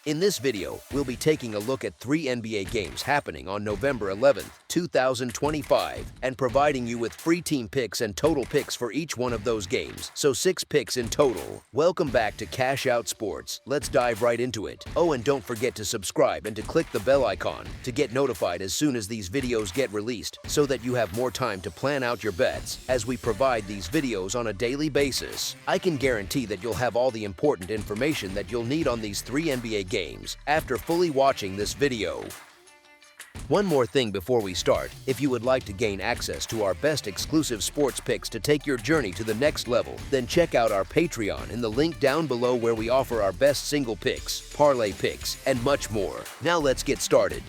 In this video, we'll be taking a look at 3 NBA games happening on November 11th, 2025, and providing you with free team picks and total picks for each one of those games, so 6 picks in total. Welcome back to Cash Out Sports. Let's dive right into it. Oh, and don't forget to subscribe and to click the bell icon to get notified as soon as these videos get released, so that you have more time to plan out your bets as we provide these videos on a daily basis. I can guarantee that you'll have all the important information that you'll need on these 3 NBA games after fully watching this video. One more thing before we start: if you would like to gain access to our best exclusive sports picks to take your journey to the next level, then check out our Patreon in the link down below, where we offer our best single picks, parlay picks, and much more. Now let's get started.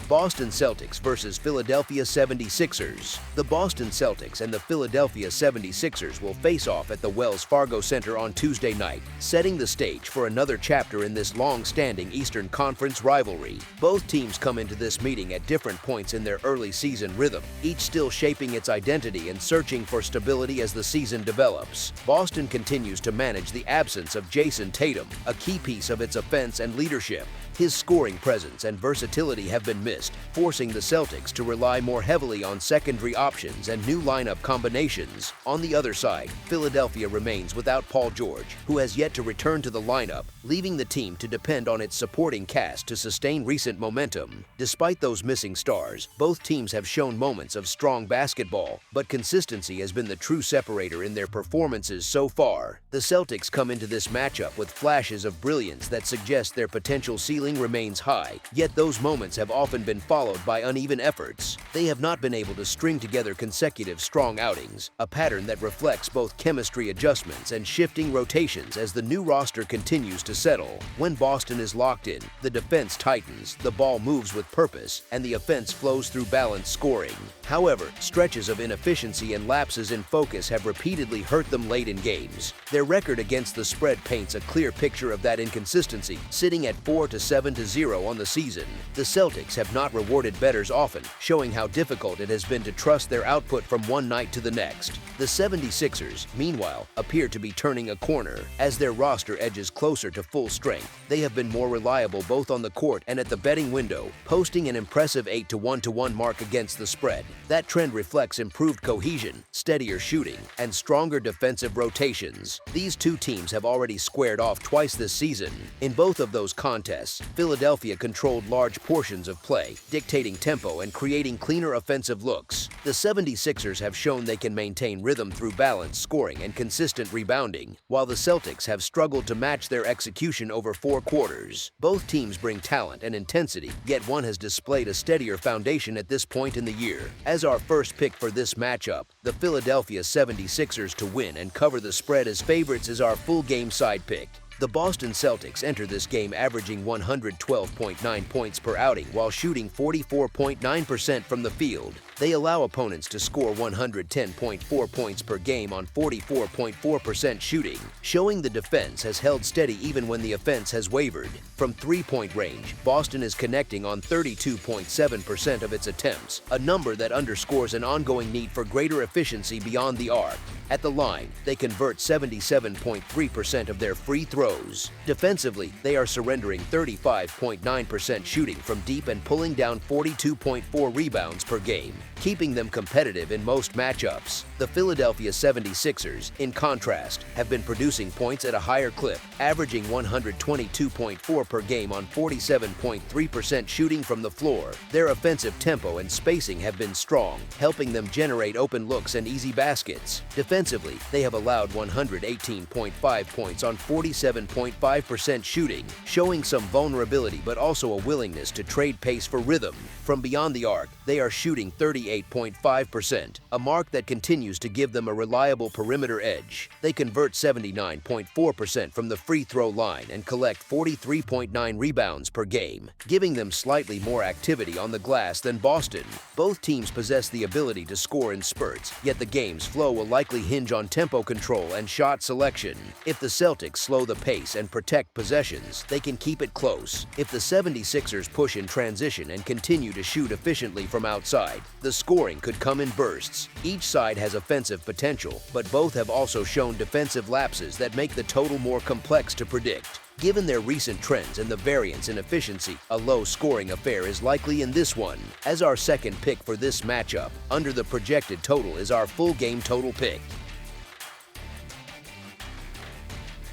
Boston Celtics versus Philadelphia 76ers. The Boston Celtics and the Philadelphia 76ers will face off at the Wells Fargo Center on Tuesday night, setting the stage for another chapter in this long-standing Eastern Conference rivalry. Both teams come into this meeting at different points in their early season rhythm, each still shaping its identity and searching for stability as the season develops. Boston continues to manage the absence of Jason Tatum, a key piece of its offense and leadership. His scoring presence and versatility have been missed, forcing the Celtics to rely more heavily on secondary options and new lineup combinations. On the other side, Philadelphia remains without Paul George, who has yet to return to the lineup, leaving the team to depend on its supporting cast to sustain recent momentum. Despite those missing stars, both teams have shown moments of strong basketball, but consistency has been the true separator in their performances so far. The Celtics come into this matchup with flashes of brilliance that suggest their potential ceiling remains high, yet those moments have often been followed by uneven efforts. They have not been able to string together consecutive strong outings, a pattern that reflects both chemistry adjustments and shifting rotations as the new roster continues to settle. When Boston is locked in, the defense tightens, the ball moves with purpose, and the offense flows through balanced scoring. However, stretches of inefficiency and lapses in focus have repeatedly hurt them late in games. Their record against the spread paints a clear picture of that inconsistency, sitting at 4-7-0 on the season. The Celtics have not rewarded bettors often, showing how difficult it has been to trust their output from one night to the next. The 76ers, meanwhile, appear to be turning a corner. As their roster edges closer to full strength, they have been more reliable both on the court and at the betting window, posting an impressive 8-1 mark against the spread. That trend reflects improved cohesion, steadier shooting, and stronger defensive rotations. These two teams have already squared off twice this season. In both of those contests, Philadelphia controlled large portions of play, dictating tempo and creating cleaner offensive looks. The 76ers have shown they can maintain rhythm through balanced scoring and consistent rebounding, while the Celtics have struggled to match their execution over 4 quarters. Both teams bring talent and intensity, yet one has displayed a steadier foundation at this point in the year. As our first pick for this matchup, the Philadelphia 76ers to win and cover the spread as favorites is our full game side pick. The Boston Celtics enter this game averaging 112.9 points per outing while shooting 44.9% from the field. They allow opponents to score 110.4 points per game on 44.4% shooting, showing the defense has held steady even when the offense has wavered. From three-point range, Boston is connecting on 32.7% of its attempts, a number that underscores an ongoing need for greater efficiency beyond the arc. At the line, they convert 77.3% of their free throws. Defensively, they are surrendering 35.9% shooting from deep and pulling down 42.4 rebounds per game, keeping them competitive in most matchups. The Philadelphia 76ers, in contrast, have been producing points at a higher clip, averaging 122.4 per game on 47.3% shooting from the floor. Their offensive tempo and spacing have been strong, helping them generate open looks and easy baskets. Defensively, they have allowed 118.5 points on 47.5% shooting, showing some vulnerability but also a willingness to trade pace for rhythm. From beyond the arc, they are shooting 38.5%, a mark that continues to give them a reliable perimeter edge. They convert 79.4% from the free throw line and collect 43.9 rebounds per game, giving them slightly more activity on the glass than Boston. Both teams possess the ability to score in spurts, yet the game's flow will likely hinge on tempo control and shot selection. If the Celtics slow the pace and protect possessions, they can keep it close. If the 76ers push in transition and continue to shoot efficiently from outside, the The scoring could come in bursts. Each side has offensive potential, but both have also shown defensive lapses that make the total more complex to predict. Given their recent trends and the variance in efficiency, a low-scoring affair is likely in this one. As our second pick for this matchup, under the projected total is our full game total pick.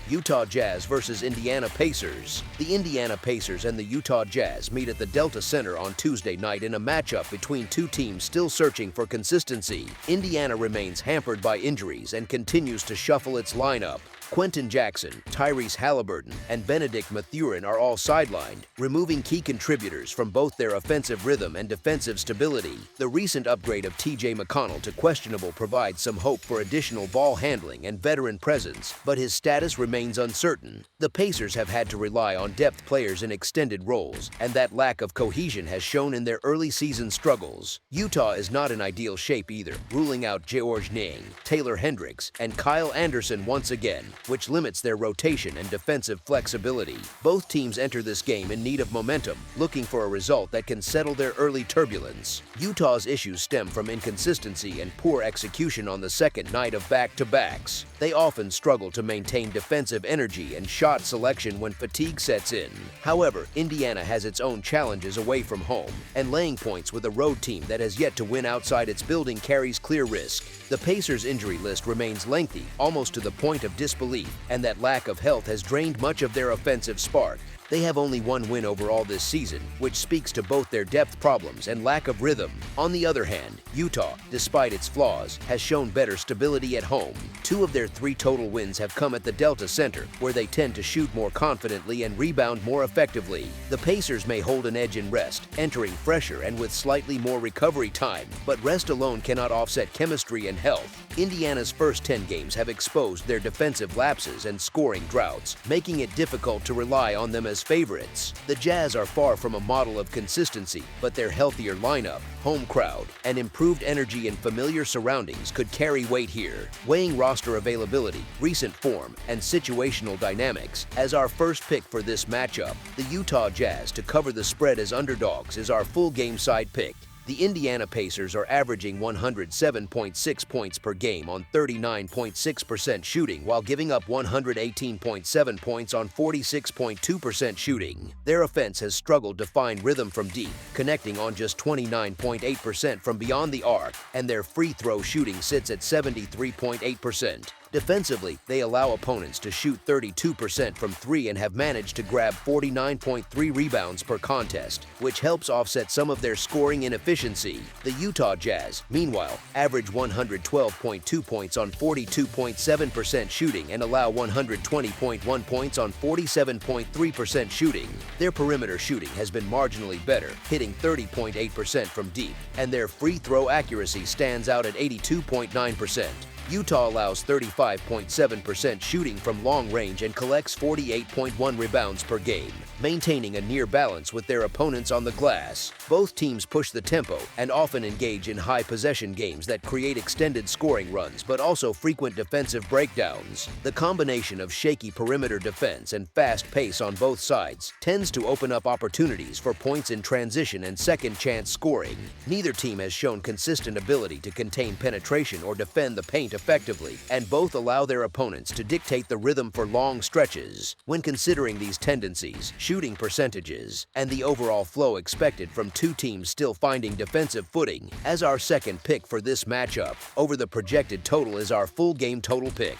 Utah Jazz versus Indiana Pacers. The Indiana Pacers and the Utah Jazz meet at the Delta Center on Tuesday night in a matchup between two teams still searching for consistency. Indiana remains hampered by injuries and continues to shuffle its lineup. Quentin Jackson, Tyrese Halliburton, and Benedict Mathurin are all sidelined, removing key contributors from both their offensive rhythm and defensive stability. The recent upgrade of TJ McConnell to questionable provides some hope for additional ball handling and veteran presence, but his status remains uncertain. The Pacers have had to rely on depth players in extended roles, and that lack of cohesion has shown in their early season struggles. Utah is not in ideal shape either, ruling out George Niang, Taylor Hendricks, and Kyle Anderson once again, which limits their rotation and defensive flexibility. Both teams enter this game in need of momentum, looking for a result that can settle their early turbulence. Utah's issues stem from inconsistency and poor execution on the second night of back-to-backs. They often struggle to maintain defensive energy and shot selection when fatigue sets in. However, Indiana has its own challenges away from home, and laying points with a road team that has yet to win outside its building carries clear risk. The Pacers' injury list remains lengthy, almost to the point of disbelief, and that lack of health has drained much of their offensive spark. They have only one win overall this season, which speaks to both their depth problems and lack of rhythm. On the other hand, Utah, despite its flaws, has shown better stability at home. 2 of their 3 total wins have come at the Delta Center, where they tend to shoot more confidently and rebound more effectively. The Pacers may hold an edge in rest, entering fresher and with slightly more recovery time, but rest alone cannot offset chemistry and health. Indiana's first 10 games have exposed their defensive lapses and scoring droughts, making it difficult to rely on them as favorites. The Jazz are far from a model of consistency, but their healthier lineup, home crowd, and improved energy in familiar surroundings could carry weight here. Weighing roster availability, recent form, and situational dynamics, as our first pick for this matchup, the Utah Jazz to cover the spread as underdogs is our full game side pick. The Indiana Pacers are averaging 107.6 points per game on 39.6% shooting while giving up 118.7 points on 46.2% shooting. Their offense has struggled to find rhythm from deep, connecting on just 29.8% from beyond the arc, and their free throw shooting sits at 73.8%. Defensively, they allow opponents to shoot 32% from 3 and have managed to grab 49.3 rebounds per contest, which helps offset some of their scoring inefficiency. The Utah Jazz, meanwhile, average 112.2 points on 42.7% shooting and allow 120.1 points on 47.3% shooting. Their perimeter shooting has been marginally better, hitting 30.8% from deep, and their free throw accuracy stands out at 82.9%. Utah allows 35.7% shooting from long range and collects 48.1 rebounds per game, maintaining a near balance with their opponents on the glass. Both teams push the tempo and often engage in high possession games that create extended scoring runs but also frequent defensive breakdowns. The combination of shaky perimeter defense and fast pace on both sides tends to open up opportunities for points in transition and second chance scoring. Neither team has shown consistent ability to contain penetration or defend the paint effectively, and both allow their opponents to dictate the rhythm for long stretches. When considering these tendencies, shooting percentages, and the overall flow expected from two teams still finding defensive footing, as our second pick for this matchup, over the projected total is our full game total pick.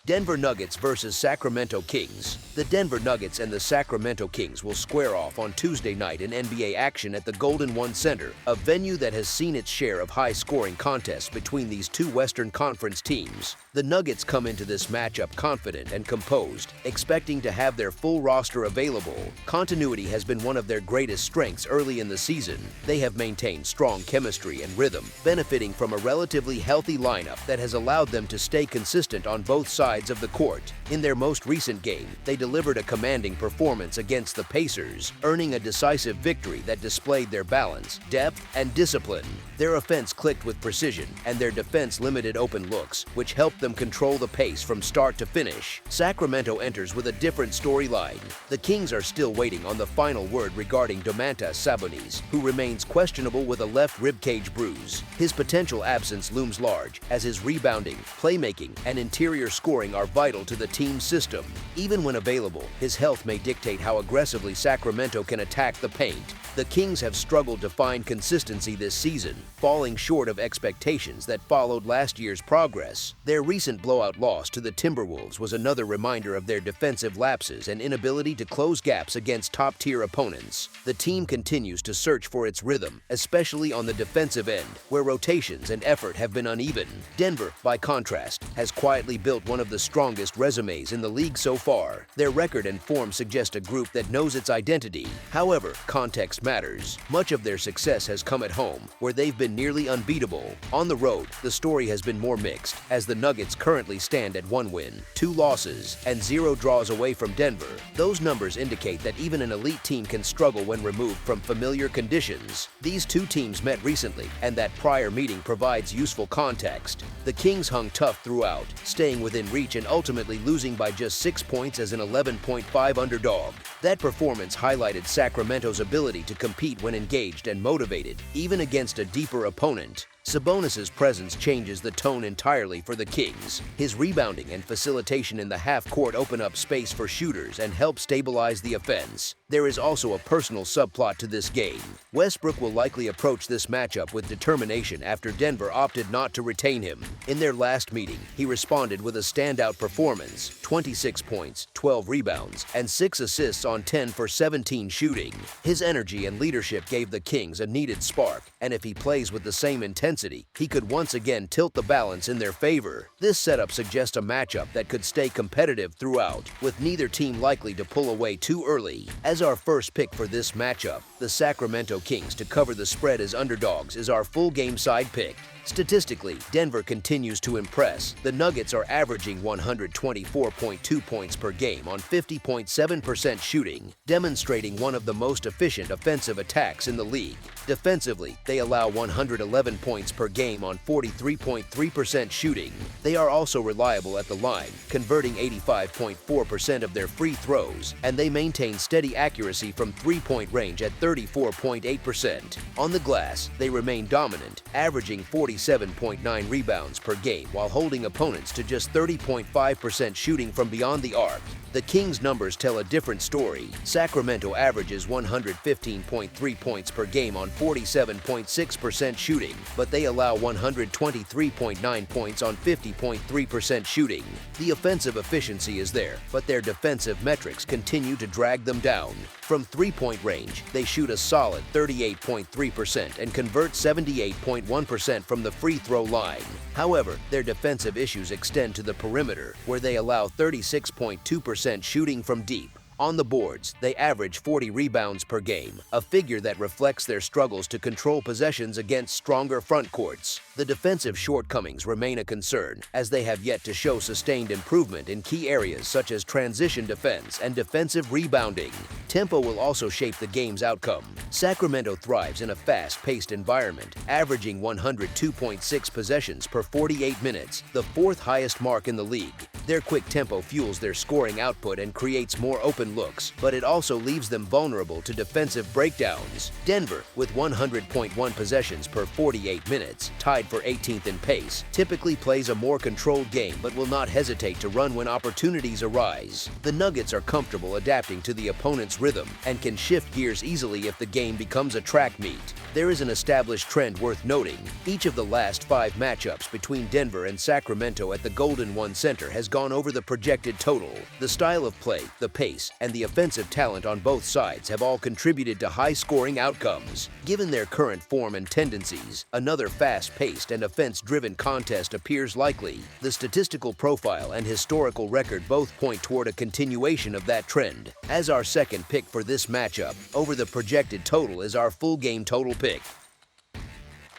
Denver Nuggets versus Sacramento Kings. The Denver Nuggets and the Sacramento Kings will square off on Tuesday night in NBA action at the Golden One Center, a venue that has seen its share of high-scoring contests between these two Western Conference teams. The Nuggets come into this matchup confident and composed, expecting to have their full roster available. Continuity has been one of their greatest strengths early in the season. They have maintained strong chemistry and rhythm, benefiting from a relatively healthy lineup that has allowed them to stay consistent on both sides sides of the court. In their most recent game, they delivered a commanding performance against the Pacers, earning a decisive victory that displayed their balance, depth, and discipline. Their offense clicked with precision, and their defense limited open looks, which helped them control the pace from start to finish. Sacramento enters with a different storyline. The Kings are still waiting on the final word regarding Domantas Sabonis, who remains questionable with a left ribcage bruise. His potential absence looms large, as his rebounding, playmaking, and interior scoring are vital to the team's system. Even when available, his health may dictate how aggressively Sacramento can attack the paint. The Kings have struggled to find consistency this season, falling short of expectations that followed last year's progress. Their recent blowout loss to the Timberwolves was another reminder of their defensive lapses and inability to close gaps against top-tier opponents. The team continues to search for its rhythm, especially on the defensive end, where rotations and effort have been uneven. Denver, by contrast, has quietly built one of the strongest resumes in the league so far. Their record and form suggest a group that knows its identity. However, context matters. Much of their success has come at home, where they've been nearly unbeatable. On the road, the story has been more mixed, as the Nuggets currently stand at 1 win, 2 losses, and 0 draws away from Denver. Those numbers indicate that even an elite team can struggle when removed from familiar conditions. These two teams met recently, and that prior meeting provides useful context. The Kings hung tough throughout, staying within reach and ultimately losing by just 6 points as an 11.5 underdog. That performance highlighted Sacramento's ability to compete when engaged and motivated, even against a deeper opponent. Sabonis' presence changes the tone entirely for the Kings. His rebounding and facilitation in the half-court open up space for shooters and help stabilize the offense. There is also a personal subplot to this game. Westbrook will likely approach this matchup with determination after Denver opted not to retain him. In their last meeting, he responded with a standout performance, 26 points, 12 rebounds, and 6 assists on 10 for 17 shooting. His energy and leadership gave the Kings a needed spark, and if he plays with the same intensity, he could once again tilt the balance in their favor. This setup suggests a matchup that could stay competitive throughout, with neither team likely to pull away too early. As our first pick for this matchup, the Sacramento Kings to cover the spread as underdogs is our full game side pick. Statistically, Denver continues to impress. The Nuggets are averaging 124.2 points per game on 50.7% shooting, demonstrating one of the most efficient offensive attacks in the league. Defensively, they allow 111 points per game on 43.3% shooting. They are also reliable at the line, converting 85.4% of their free throws, and they maintain steady accuracy from three-point range at 34.8%. On the glass, they remain dominant, averaging 47.9 rebounds per game while holding opponents to just 30.5% shooting from beyond the arc. The Kings' numbers tell a different story. Sacramento averages 115.3 points per game on 47.6% shooting, but they allow 123.9 points on 50.3% shooting. The offensive efficiency is there, but their defensive metrics continue to drag them down. From three-point range, they shoot a solid 38.3% and convert 78.1% from the free throw line. However, their defensive issues extend to the perimeter, where they allow 36.2% shooting from deep. On the boards, they average 40 rebounds per game, a figure that reflects their struggles to control possessions against stronger front courts. The defensive shortcomings remain a concern, as they have yet to show sustained improvement in key areas such as transition defense and defensive rebounding. Tempo will also shape the game's outcome. Sacramento thrives in a fast-paced environment, averaging 102.6 possessions per 48 minutes, the fourth highest mark in the league. Their quick tempo fuels their scoring output and creates more open looks, but it also leaves them vulnerable to defensive breakdowns. Denver, with 100.1 possessions per 48 minutes, tied for 18th in pace, typically plays a more controlled game but will not hesitate to run when opportunities arise. The Nuggets are comfortable adapting to the opponent's rhythm and can shift gears easily if the game becomes a track meet. There is an established trend worth noting. Each of the last 5 matchups between Denver and Sacramento at the Golden One Center has gone over the projected total. The style of play, the pace, and the offensive talent on both sides have all contributed to high-scoring outcomes. Given their current form and tendencies, another fast-paced and offense-driven contest appears likely. The statistical profile and historical record both point toward a continuation of that trend. As our second pick for this matchup, over the projected total is our full game total pick.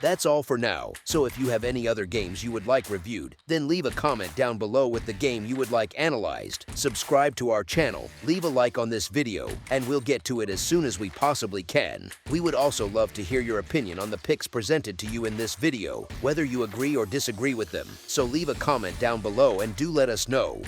That's all for now, so if you have any other games you would like reviewed, then leave a comment down below with the game you would like analyzed. Subscribe to our channel, leave a like on this video, and we'll get to it as soon as we possibly can. We would also love to hear your opinion on the picks presented to you in this video, whether you agree or disagree with them, so leave a comment down below and do let us know.